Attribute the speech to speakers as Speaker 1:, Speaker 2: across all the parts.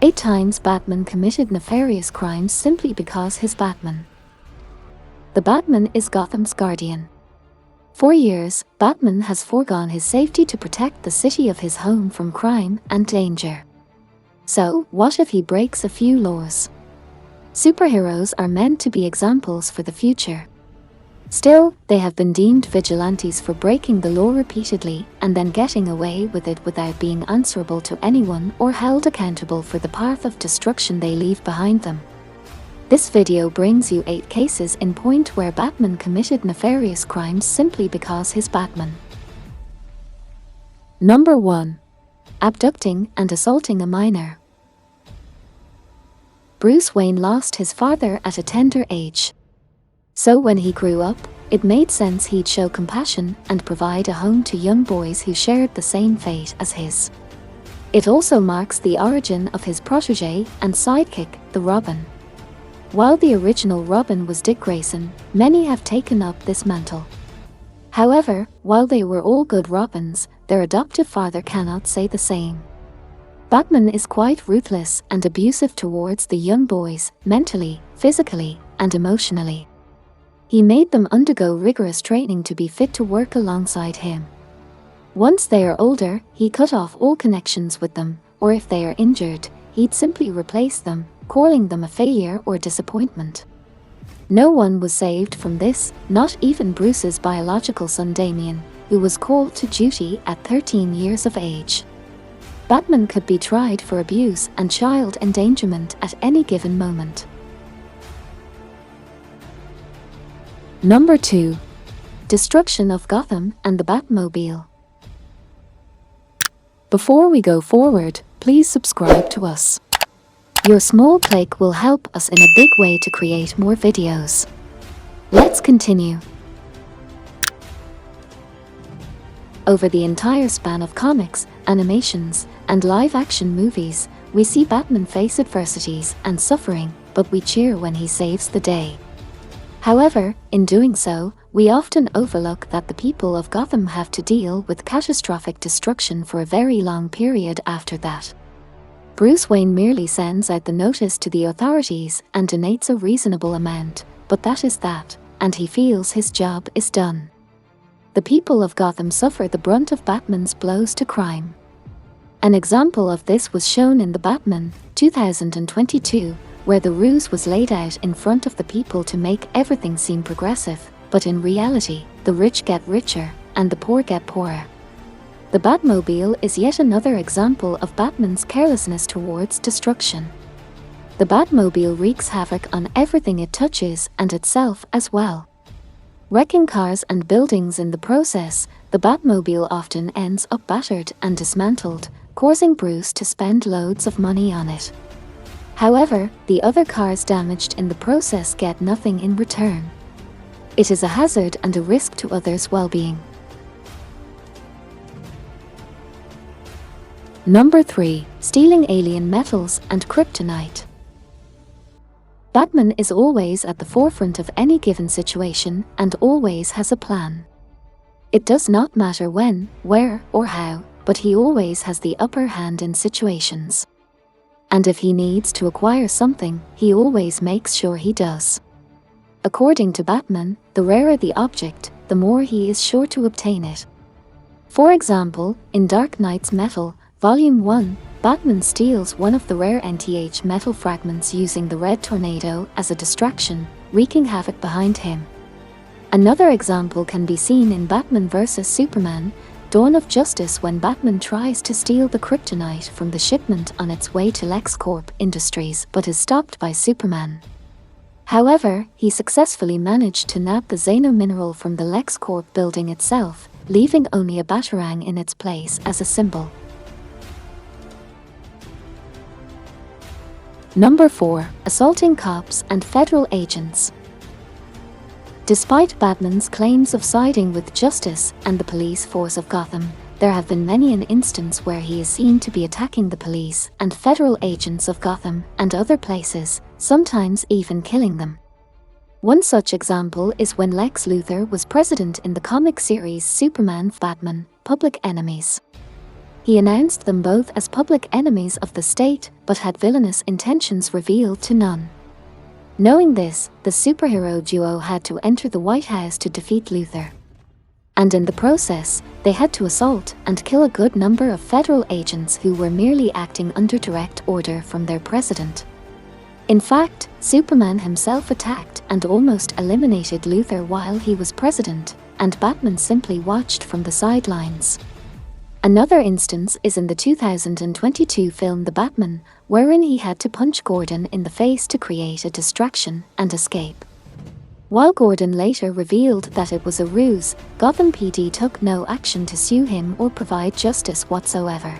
Speaker 1: 8 times Batman committed nefarious crimes simply because he's Batman. The Batman is Gotham's guardian. For years, Batman has foregone his safety to protect the city of his home from crime and danger. So, what if he breaks a few laws? Superheroes are meant to be examples for the future. Still, they have been deemed vigilantes for breaking the law repeatedly and then getting away with it without being answerable to anyone or held accountable for the path of destruction they leave behind them. This video brings you 8 cases in point where Batman committed nefarious crimes simply because he's Batman. Number 1. Abducting and assaulting a minor. Bruce Wayne lost his father at a tender age. So when he grew up, it made sense he'd show compassion and provide a home to young boys who shared the same fate as his. It also marks the origin of his protege and sidekick, the Robin. While the original Robin was Dick Grayson, many have taken up this mantle. However, while they were all good Robins, their adoptive father cannot say the same. Batman is quite ruthless and abusive towards the young boys, mentally, physically, and emotionally. He made them undergo rigorous training to be fit to work alongside him. Once they are older, he cut off all connections with them, or if they are injured, he'd simply replace them, calling them a failure or disappointment. No one was saved from this, not even Bruce's biological son Damian, who was called to duty at 13 years of age. Batman could be tried for abuse and child endangerment at any given moment. Number 2. Destruction of Gotham and the Batmobile. Before we go forward, please subscribe to us. Your small click will help us in a big way to create more videos. Let's continue. Over the entire span of comics, animations, and live-action movies, we see Batman face adversities and suffering, but we cheer when he saves the day. However, in doing so, we often overlook that the people of Gotham have to deal with catastrophic destruction for a very long period after that. Bruce Wayne merely sends out the notice to the authorities and donates a reasonable amount, but that is that, and he feels his job is done. The people of Gotham suffer the brunt of Batman's blows to crime. An example of this was shown in The Batman, 2022, where the ruse was laid out in front of the people to make everything seem progressive, but in reality, the rich get richer, and the poor get poorer. The Batmobile is yet another example of Batman's carelessness towards destruction. The Batmobile wreaks havoc on everything it touches and itself as well. Wrecking cars and buildings in the process, the Batmobile often ends up battered and dismantled, causing Bruce to spend loads of money on it. However, the other cars damaged in the process get nothing in return. It is a hazard and a risk to others' well-being. Number 3. Stealing alien metals and kryptonite. Batman is always at the forefront of any given situation and always has a plan. It does not matter when, where, or how, but he always has the upper hand in situations. And if he needs to acquire something, he always makes sure he does. According to Batman, the rarer the object, the more he is sure to obtain it. For example, in Dark Knight's Metal, Volume 1, Batman steals one of the rare NTH metal fragments using the Red Tornado as a distraction, wreaking havoc behind him. Another example can be seen in Batman vs Superman, Dawn of Justice, when Batman tries to steal the kryptonite from the shipment on its way to LexCorp Industries but is stopped by Superman. However, he successfully managed to nab the xenomineral from the LexCorp building itself, leaving only a batarang in its place as a symbol. Number 4. Assaulting cops and federal agents. Despite Batman's claims of siding with justice and the police force of Gotham, there have been many an instance where he is seen to be attacking the police and federal agents of Gotham and other places, sometimes even killing them. One such example is when Lex Luthor was president in the comic series Superman v Batman: Public Enemies. He announced them both as public enemies of the state, but had villainous intentions revealed to none. Knowing this, the superhero duo had to enter the White House to defeat Luthor. And in the process, they had to assault and kill a good number of federal agents who were merely acting under direct order from their president. In fact, Superman himself attacked and almost eliminated Luthor while he was president, and Batman simply watched from the sidelines. Another instance is in the 2022 film The Batman, wherein he had to punch Gordon in the face to create a distraction and escape. While Gordon later revealed that it was a ruse, Gotham PD took no action to sue him or provide justice whatsoever.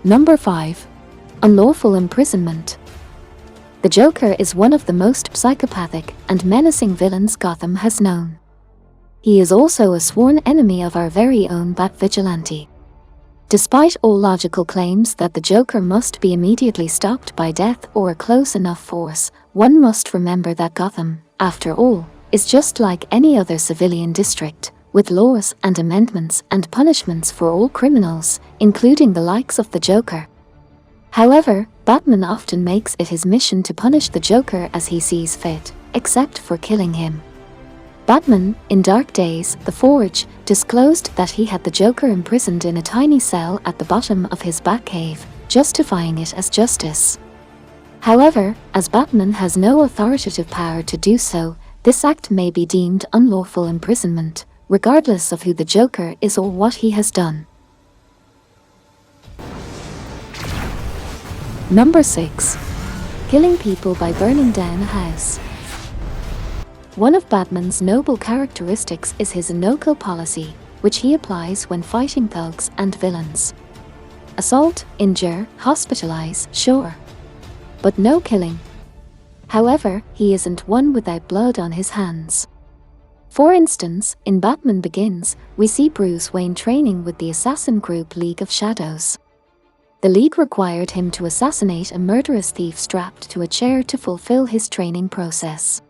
Speaker 1: Number 5. Unlawful imprisonment. The Joker is one of the most psychopathic and menacing villains Gotham has known. He is also a sworn enemy of our very own Bat-Vigilante. Despite all logical claims that the Joker must be immediately stopped by death or a close enough force, one must remember that Gotham, after all, is just like any other civilian district, with laws and amendments and punishments for all criminals, including the likes of the Joker. However, Batman often makes it his mission to punish the Joker as he sees fit, except for killing him. Batman, in Dark Days, The Forge, disclosed that he had the Joker imprisoned in a tiny cell at the bottom of his Batcave, justifying it as justice. However, as Batman has no authoritative power to do so, this act may be deemed unlawful imprisonment, regardless of who the Joker is or what he has done. Number 6. Killing people by burning down a house. One of Batman's noble characteristics is his no-kill policy, which he applies when fighting thugs and villains. Assault, injure, hospitalize, sure. But no killing. However, he isn't one without blood on his hands. For instance, in Batman Begins, we see Bruce Wayne training with the assassin group League of Shadows. The League required him to assassinate a murderous thief strapped to a chair to fulfill his training process.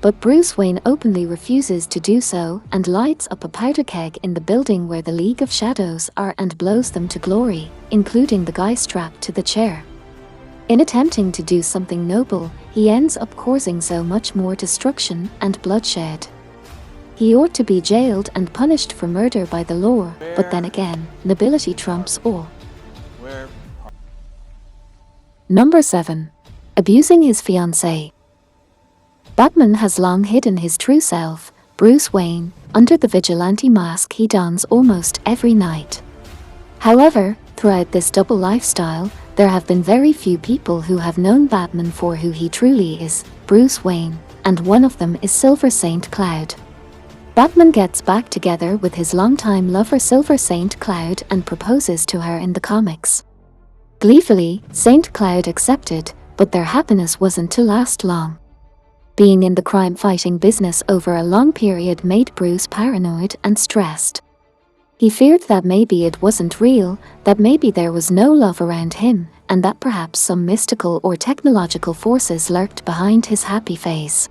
Speaker 1: But Bruce Wayne openly refuses to do so and lights up a powder keg in the building where the League of Shadows are and blows them to glory, including the guy strapped to the chair. In attempting to do something noble, he ends up causing so much more destruction and bloodshed. He ought to be jailed and punished for murder by the law, but then again, nobility trumps all. Number 7. Abusing his fiancée. Batman has long hidden his true self, Bruce Wayne, under the vigilante mask he dons almost every night. However, throughout this double lifestyle, there have been very few people who have known Batman for who he truly is, Bruce Wayne, and one of them is Silver Saint Cloud. Batman gets back together with his longtime lover Silver Saint Cloud and proposes to her in the comics. Gleefully, Saint Cloud accepted, but their happiness wasn't to last long. Being in the crime-fighting business over a long period made Bruce paranoid and stressed. He feared that maybe it wasn't real, that maybe there was no love around him, and that perhaps some mystical or technological forces lurked behind his happy face.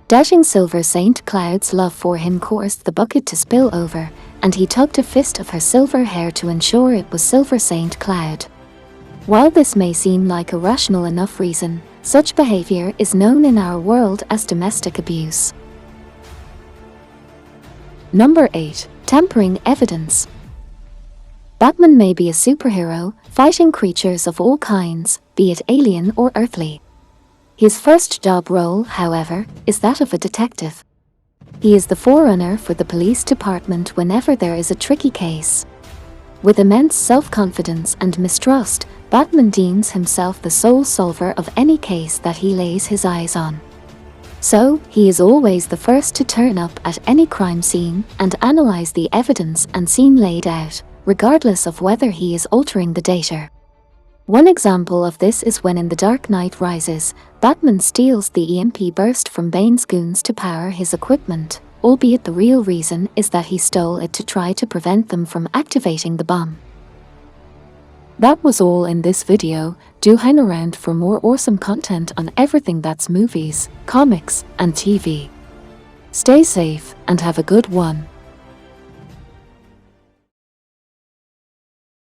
Speaker 1: Doubting Silver Saint Cloud's love for him caused the bucket to spill over, and he tugged a fist of her silver hair to ensure it was Silver Saint Cloud. While this may seem like a rational enough reason, such behavior is known in our world as domestic abuse. Number 8. Tampering evidence. Batman may be a superhero, fighting creatures of all kinds, be it alien or earthly. His first job role, however, is that of a detective. He is the forerunner for the police department whenever there is a tricky case. With immense self-confidence and mistrust, Batman deems himself the sole solver of any case that he lays his eyes on. So, he is always the first to turn up at any crime scene and analyze the evidence and scene laid out, regardless of whether he is altering the data. One example of this is when in The Dark Knight Rises, Batman steals the EMP burst from Bane's goons to power his equipment, albeit the real reason is that he stole it to try to prevent them from activating the bomb. That was all in this video. Do hang around for more awesome content on everything that's movies, comics, and TV. Stay safe and have a good one.